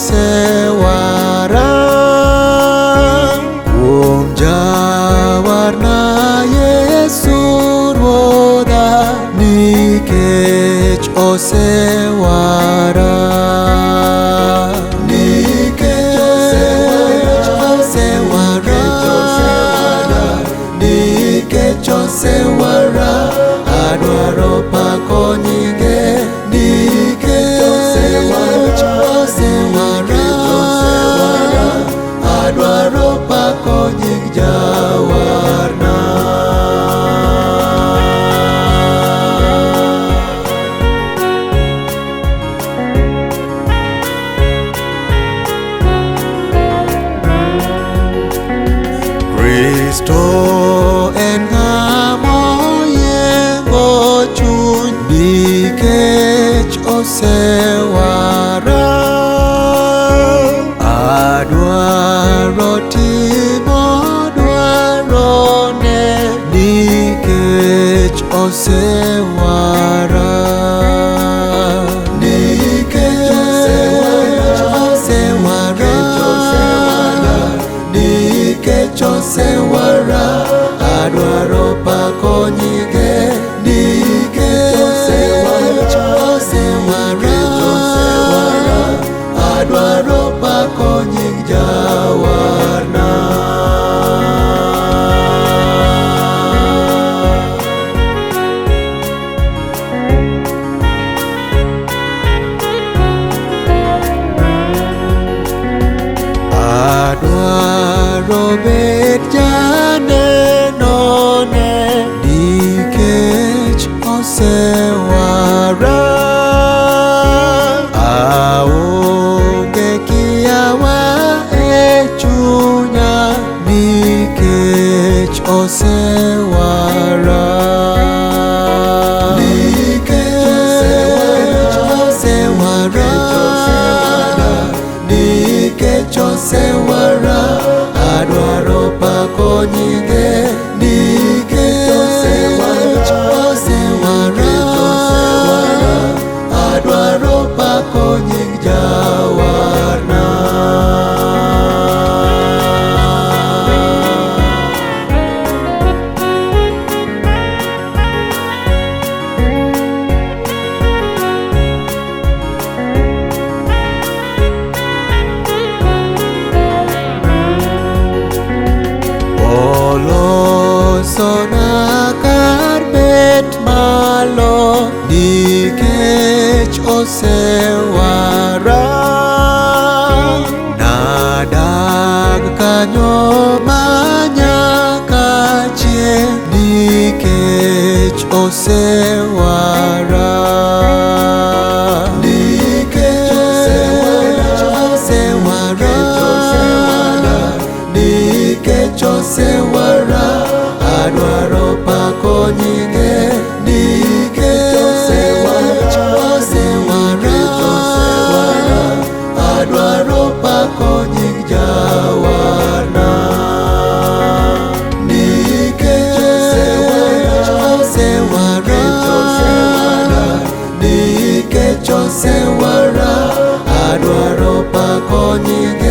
osewara kuom jawarna Yesu Ruodha, nikech osewara. Nikech osewara, adwaro pako nyinge. Nikech osewara, adwaro pako nying jawarna. Kristo en ng'ama oyengo chuny, nikech osewara. Adwaro timo dwarone, nikech osewara. Nikech osewara, adwaro pako nyinge. Nikech osewara, adwaro pako nying jawarna. Adwaro bet janenone, nikech osewara. Aonge kiawa e chunya, nikech osewara. Nikech osewara, adwaro pako nyinge. Nikech osewara, adwaro pako nying jawarna. Olosona kar bet malo, nikech osewara. Nadag kanyo manyaka chieng', nikech osewara. Nikech osewara, adwaro pako nyinge. Nikech osewara, adwaro pako nying jawarna. Nikech osewara, adwaro pako nyinge.